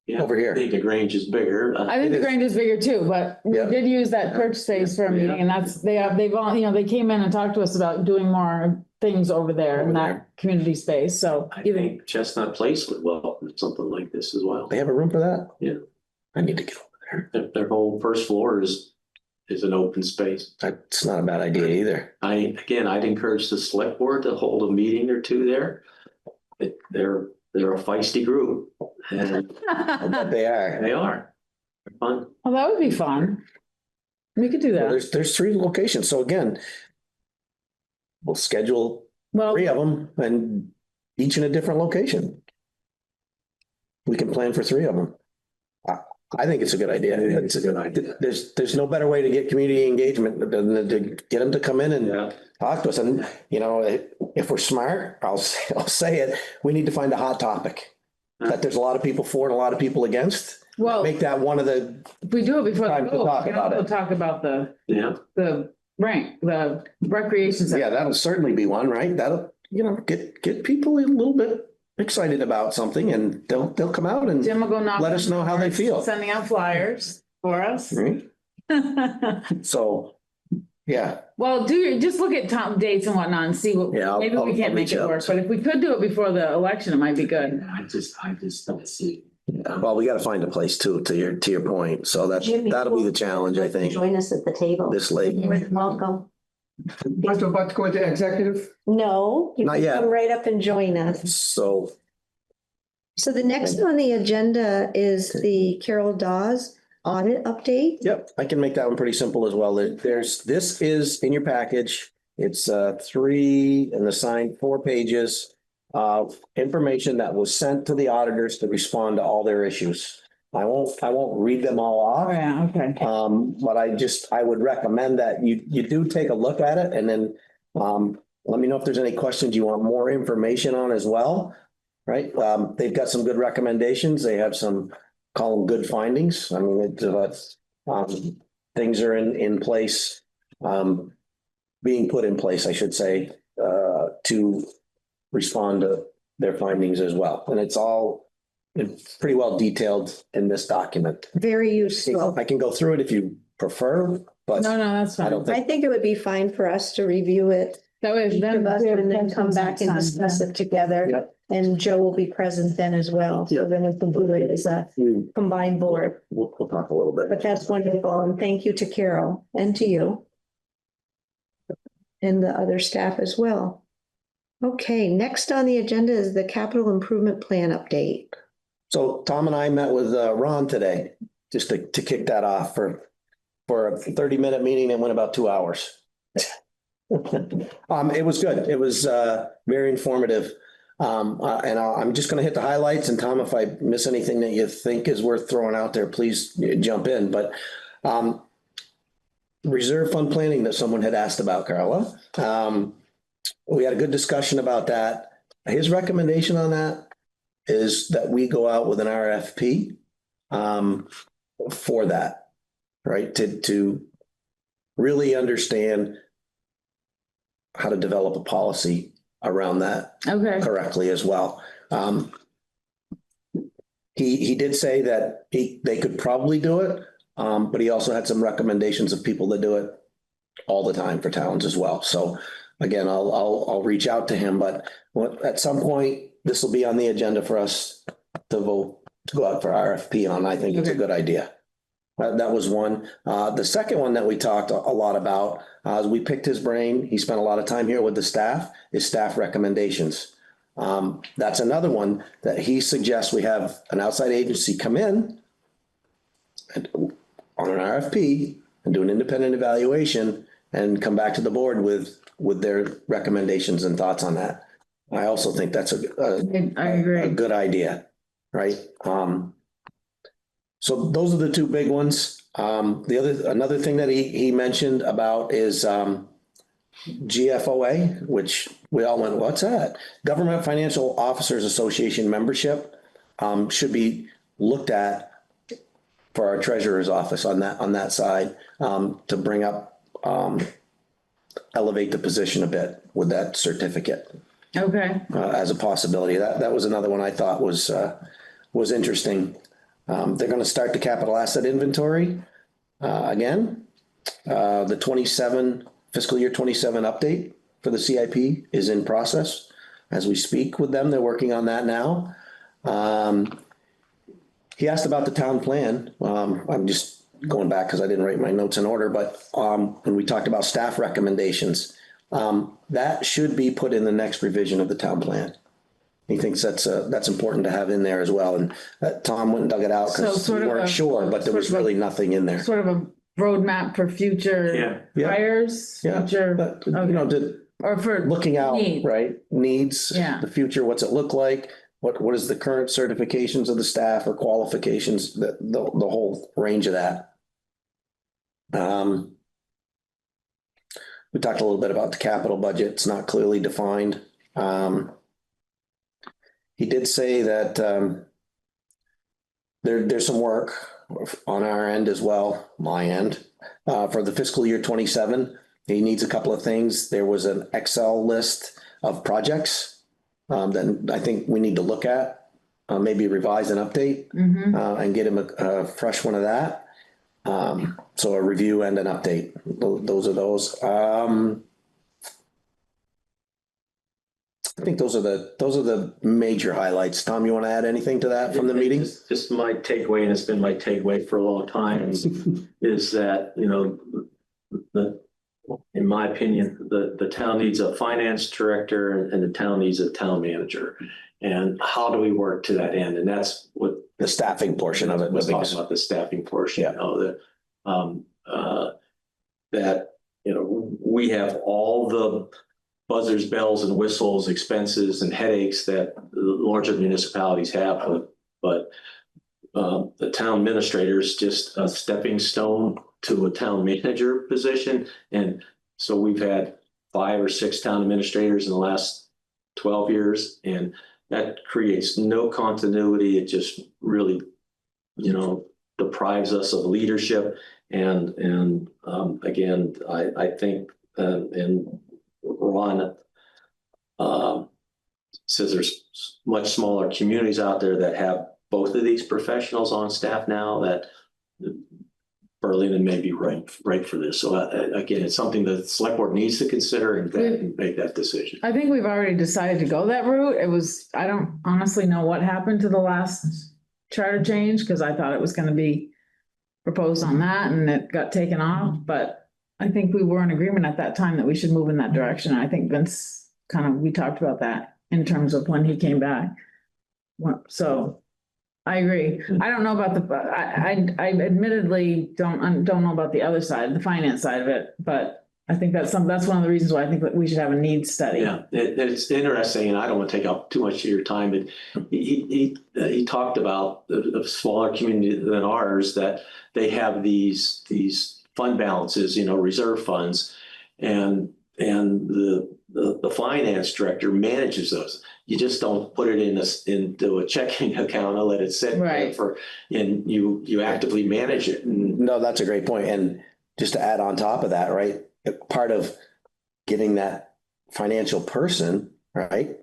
Yeah, Over here. I think the Grange is bigger. I think It the is. Grange is bigger too, but we Yeah. did use that church space for a Yeah. meeting, and they've all, they came in and talked to us about doing more things over there in Over that there. community space, so. I either- think Chestnut Place would welcome something like this as well. They have a room for that? Yeah. I need to get over there. Their whole first floor is an open space. That's not a bad idea either. I'd encourage the select board to hold a meeting or two there. They're a feisty group, and I bet they are. they are. They're fun. Well, that would be fun. We could do Well, that. there's 3 locations. So again, we'll schedule Well, 3 of them and each in a different location. We can plan for 3 of them. I think it's a good idea. I think it's a good idea. There's no better way to get community engagement than to get them to come in and Yeah. talk to us. And, if we're smart, I'll say it, we need to find a hot topic that there's a lot of people for and a lot of people against. well, Make that one of the, if we do it before the Time to vote, talk we can about also it. talk about the Yeah. recreation center. yeah, that'll certainly be one, right? That'll, get people a little bit excited about something and they'll come out and, Jim will go knock. Let us know how they feel. Sending out flyers for us. right? So, yeah, Well, just look at top dates and whatnot and see what, Yeah, maybe we I'll can't make reach it out. work, but if we could do it before the election, it might be good. I just don't see. well, we gotta find a place too, to your point. So that'll be the challenge, I think, Join us at the table. this late. Welcome. Just about to go into executive? No, you Not can yet. come right up and join us. So, So the next on the agenda is the Carol Dawes audit update. yep, I can make that one pretty simple as well. This is in your package. It's 3 and the signed 4 pages. information that was sent to the auditors to respond to all their issues. I won't read them all Oh, off. yeah, okay. But I would recommend that you do take a look at it and then, let me know if there's any questions you want more information on as well, right? They've got some good recommendations. They have some, call them good findings. I mean, things are in place, being put in place, I should say, to respond to their findings as well. And it's pretty well detailed in this document. Very useful. I can go through it if you prefer, but No, that's I fine. don't I think, think it would be fine for us to review it, That way, each then of us, we have and then come questions back and next time. discuss it together. Yep. And Joe will be present then as well. So then we can do it as a combined board. we'll talk a little bit. But that's wonderful. And thank you to Carol and to you. And the other staff as well. Okay, next on the agenda is the capital improvement plan update. So Tom and I met with Ron today, just to kick that off for a 30-minute meeting that went about 2 hours. It was good. It was very informative. And I'm just going to hit the highlights. And Tom, if I miss anything that you think is worth throwing out there, please jump in. But reserve fund planning that someone had asked about, Carla. We had a good discussion about that. His recommendation on that is that we go out with an RFP for that, right? To really understand how to develop a policy around that Okay, correctly as well. He did say that they could probably do it, but he also had some recommendations of people that do it all the time for towns as well. So again, I'll reach out to him, but at some point, this will be on the agenda for us to vote, to go out for RFP on. I think it's a good idea. That was one. The second one that we talked a lot about, we picked his brain. He spent a lot of time here with the staff, is staff recommendations. That's another one that he suggests we have an outside agency come in and, on an RFP and do an independent evaluation and come back to the board with their recommendations and thoughts on that. I also think that's I agree. a good idea, right? So those are the two big ones. Another thing that he mentioned about is GFOA, which we all went, what's that? Government Financial Officers Association membership should be looked at for our treasurer's office on that side to bring up, elevate the position a bit with that certificate. Okay, As a possibility. That was another one I thought was interesting. They're going to start the capital asset inventory again. The 27 fiscal year 27 update for the CIP is in process as we speak with them. They're working on that now. He asked about the town plan. I'm just going back because I didn't write my notes in order, but when we talked about staff recommendations, that should be put in the next revision of the town plan. He thinks that's important to have in there as well. And Tom went and dug it out So because we sort of weren't a- sure, but there was sort of a- really nothing in there. sort of a roadmap for future Yeah. hires, Yeah. future, But, you know, or for looking out, need. right? Needs, Yeah. the future, what's it look like? What is the current certifications of the staff or qualifications, the whole range of that. We talked a little bit about the capital budget. It's not clearly defined. He did say that there's some work on our end as well, my end, for the fiscal year 27. He needs a couple of things. There was an Excel list of projects that I think we need to look at, maybe revise and update and get him a fresh one of that. So a review and an update. Those are those. I think those are the major highlights. Tom, you want to add anything to that from the meeting? Just my takeaway, and it's been my takeaway for a long time, is that, you know, in my opinion, the town needs a finance director and the town needs a town manager. And how do we work to that end? And that's what The staffing portion of it. was talking about, the staffing portion. Yeah. You know, that, you know, we have all buzzers, bells and whistles, expenses and headaches that the larger municipalities have, but the town administrator is just a stepping stone to a town manager position. And so we've had 5 or 6 town administrators in the last 12 years, and that creates no continuity. It just really, deprives us of leadership. And again, I think, and Ron says there's much smaller communities out there that have both of these professionals on staff now, that Berlin may be right for this. So again, it's something that the select board needs to consider and make that decision. I think we've already decided to go that route. I don't honestly know what happened to the last charter change, because I thought it was gonna be proposed on that and it got taken off, but I think we were in agreement at that time that we should move in that direction. I think Vince we talked about that in terms of when he came back. So I agree. I don't know about I admittedly don't know about the other side, the finance side of it, but I think that's one of the reasons why I think that we should have a needs study. Yeah, it's interesting, and I don't want to take up too much of your time, but he talked about a smaller community than ours, that they have these fund balances, reserve funds, and the finance director manages those. You just don't put it into a checking account and let it sit Right. there and you actively manage it. And No, that's a great point. And just to add on top of that, right? Part of getting that financial person, right?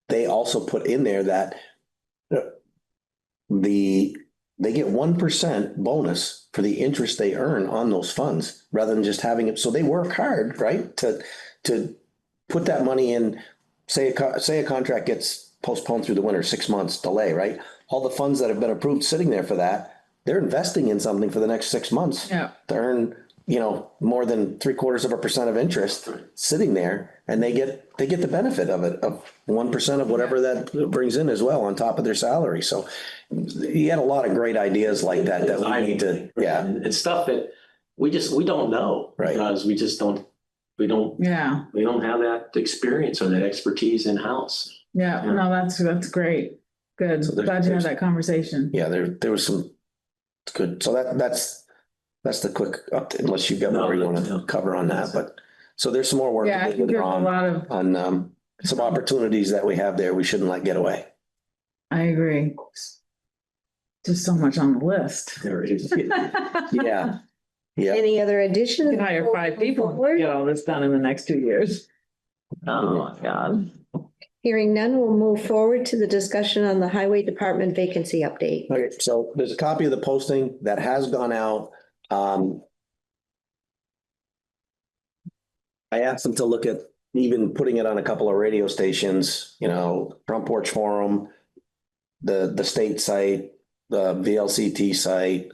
They also put in there that they get 1% bonus for the interest they earn on those funds, rather than just having it. So they work hard, right? To put that money in, say a contract gets postponed through the winter, 6 months delay, right? All the funds that have been approved sitting there for that, they're investing in something for the next 6 months. Yeah. To earn, more than 0.75% of interest sitting there, and they get the benefit of it, of 1% of whatever that brings in as well on top of their salary. So you had a lot of great ideas like that we need to, yeah. And stuff that we don't know. Right. Because we don't have that experience or that expertise in-house. Yeah, no, that's great. Good. So Glad you had that conversation. Yeah, there was some good. So that's the quick update, unless you've got more you want to cover on that. But so there's some more work Yeah, I think there's a lot of, on some opportunities that we have there we shouldn't let get away. I agree. Just so much on the list. There it is. Yeah. Yeah. Any other additions? You can hire 5 people to get all this done in the next 2 years. Oh, my God. Hearing none, we'll move forward to the discussion on the highway department vacancy update. Okay, so there's a copy of the posting that has gone out. I asked them to look at even putting it on a couple of radio stations, Front Porch Forum, the state site, the VLCT site,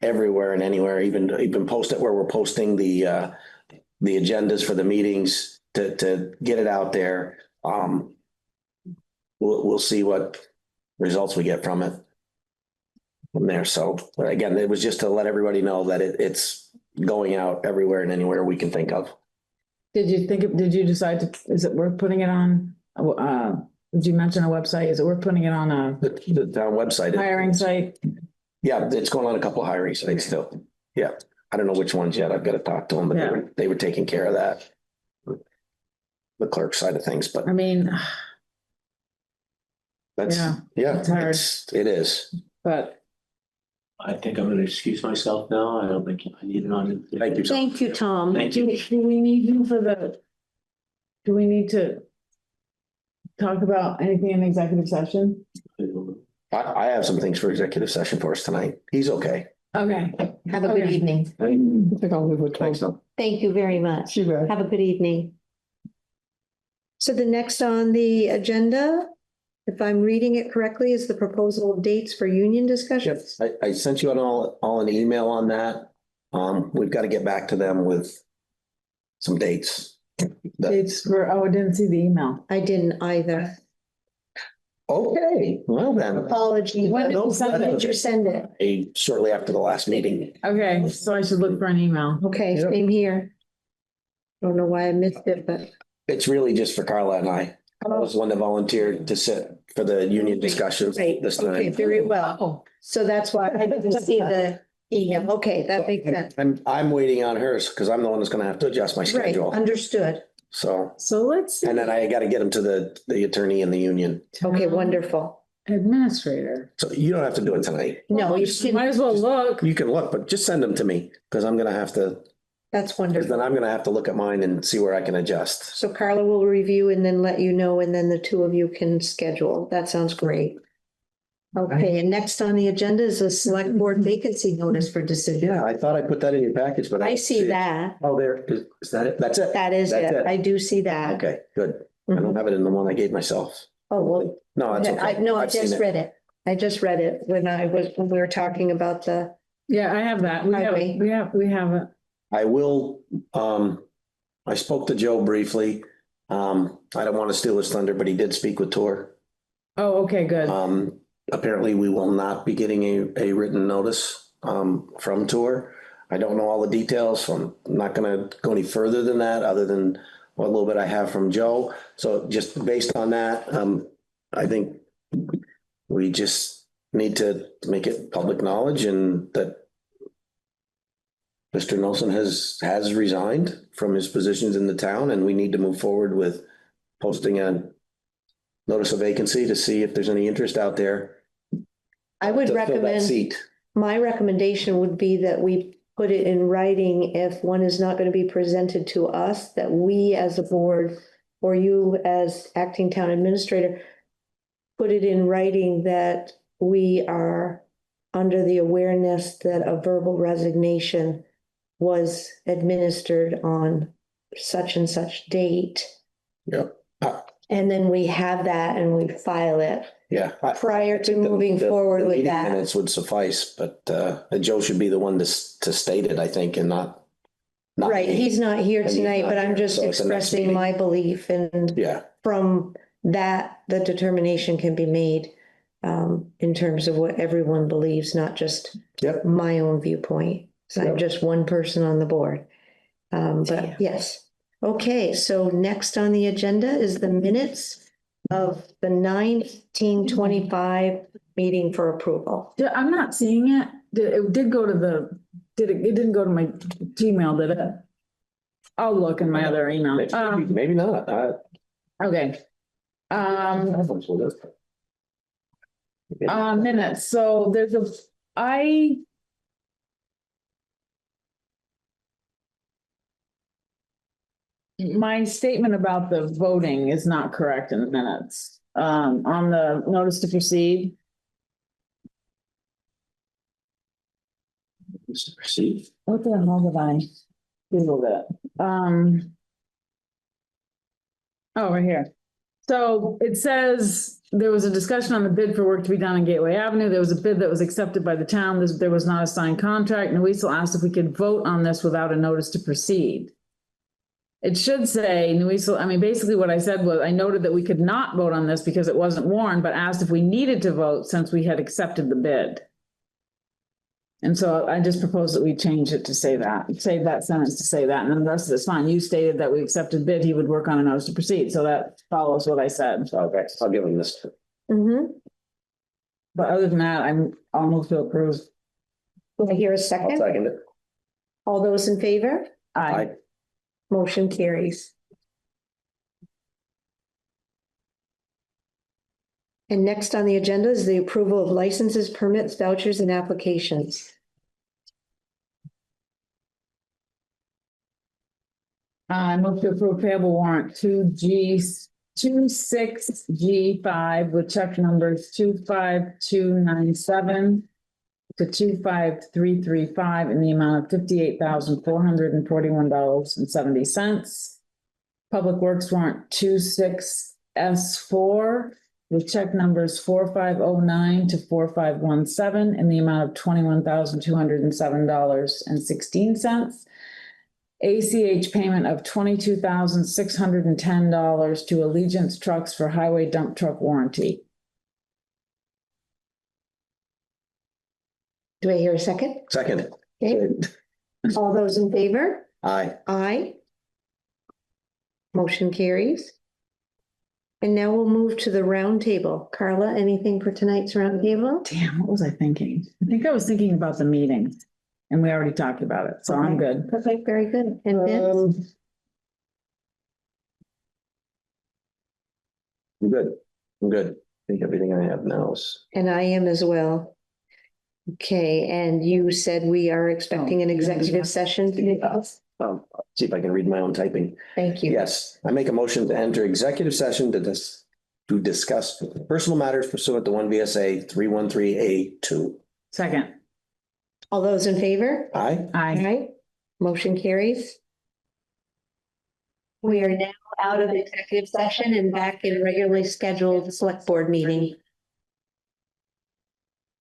everywhere and anywhere, even post it where we're posting the agendas for the meetings to get it out there. We'll see what results we get from it from there. So again, it was just to let everybody know that it's going out everywhere and anywhere we can think of. Did you decide is it worth putting it on, did you mention a website? Is it worth putting it on The town website. hiring site? Yeah, it's going on a couple of hiring sites still. Yeah. I don't know which ones yet. I've got to talk to them, but they were taking care of that. The clerk side of things, but I mean, that's, yeah, it's hard. it is. But I think I'm going to excuse myself now. I don't think I need it on. Thank you. Thank you, Tom. Thank you. do we need you do we need to talk about anything in executive session? I have some things for executive session for us tonight. He's okay. Okay. Have a good Okay. evening. I think I'll leave it. Thanks, though. Thank you very much. See you guys. Have a good evening. So the next on the agenda, if I'm reading it correctly, is the proposal of dates for union discussions. I sent you all an email on that. We've got to get back to them with some dates. It's I didn't see the email. I didn't either. Okay, well then. Apologies. When did you send it? Did you send it? Shortly after the last meeting. Okay, so I should look for an email. Okay, same here. Don't know why I missed it, but It's really just for Carla and I. I was the one that volunteered to sit for the union discussions Right, this okay, night. very well. Oh, So that's why I didn't see the email. Okay, that makes sense. I'm waiting on hers because I'm the one that's gonna have to adjust my Right, schedule. understood. So, so let's see, and then I gotta get them to the attorney in the union. Okay, wonderful. administrator. So you don't have to do it tonight. No, you You should, might as well look. You can look, but just send them to me because I'm gonna have to, that's because then wonderful. I'm gonna have to look at mine and see where I can adjust. So Carla will review and then let you know, and then the two of you can schedule. That sounds great. Okay, and next on the agenda is a select board vacancy notice for decision. Yeah, I thought I put that in your package, but I don't see it. that. Oh, there, is that it? That's it? That is That's it. I do see that. Okay, good. I don't have it in the one I gave myself. Oh, well, No, that's okay. I, no, I I've seen just it. read it. I just read it when we were talking about the, Yeah, I have that. We have, Okay. we have it. I will, I spoke to Joe briefly. I don't want to steal his thunder, but he did speak with Tor. Oh, okay, good. Apparently we will not be getting a written notice, from Tor. I don't know all the details, so I'm not gonna go any further than that, other than what little bit I have from Joe. So just based on that, I think we just need to make it public knowledge and that Mr. Nelson has resigned from his positions in the town, and we need to move forward with posting a notice of vacancy to see if there's any interest out there. I would to fill that recommend, seat. my recommendation would be that we put it in writing if one is not going to be presented to us, that we as a board or you as acting town administrator, put it in writing that we are under the awareness that a verbal resignation was administered on such and such date. Yep. And then we have that and we file it Yeah. prior to moving forward with that. Minutes would suffice, but Joe should be the one to state it, I think, and not. Right, me. he's not here And he's tonight, not but I'm here, just so it's the next expressing meeting. my belief, and Yeah, from that, the determination can be made in terms of what everyone believes, not just yep. my own viewpoint. So I'm Yep. just one person on the board. But yes. Okay, so next on the agenda is the minutes of the 1925 meeting for approval. I'm not seeing it. It did go to the, it didn't go to my Gmail, did it? I'll look in my other email. Maybe not. Okay. Minutes, so there's my statement about the voting is not correct in the minutes. On the notice to proceed. Proceed. What the hell did I Google that? Oh, right here. So it says there was a discussion on the bid for work to be done on Gateway Avenue. There was a bid that was accepted by the town. There was not a signed contract. And we still asked if we could vote on this without a notice to proceed. It should say, I mean, basically what I said was I noted that we could not vote on this because it wasn't warned, but asked if we needed to vote since we had accepted the bid. And so I just proposed that we change it to say that, save that sentence to say that, and then the rest of it's fine. You stated that we accepted bid, he would work on a notice to proceed, so that follows what I said. Okay, I'll give him this. Mm-hmm. But other than that, I'm almost to approve. Do I hear a I'll second? second it. All those in favor? Aye. Motion carries. And next on the agenda is the approval of licenses, permits, vouchers, and applications. I move to approve payable warrant 26G5 with check numbers 25297 to 25335 in the amount of $58,441.70. Public Works warrant 26S4 with check numbers 4509 to 4517 in the amount of $21,207.16. ACH payment of $22,610 to Allegiance Trucks for highway dump truck warranty. Do I hear a second? Second. Okay. All those in favor? Aye. Aye. Motion carries. And now we'll move to the round table. Carla, anything for tonight's round table? Damn, what was I thinking? I think I was thinking about the meetings and we already talked about it, so I'm good. Okay, very good. And Vince? I'm good. I'm good. I think everything I have now is. And I am as well. Okay, and you said we are expecting an executive session. See if I can read my own typing. Thank you. Yes, I make a motion to enter executive session to discuss personal matters pursuant to 1 VSA 313A2. Second, All those in favor? Aye. aye. Aye. Motion carries. We are now out of executive session and back in regularly scheduled select board meeting.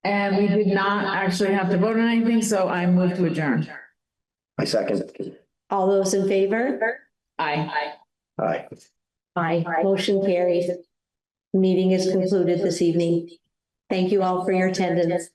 And we did not actually have to vote on anything, so I move to adjourn. I second. All those in favor? Aye. Aye. Aye. Motion carries. Meeting is concluded this evening. Thank you all for your attendance.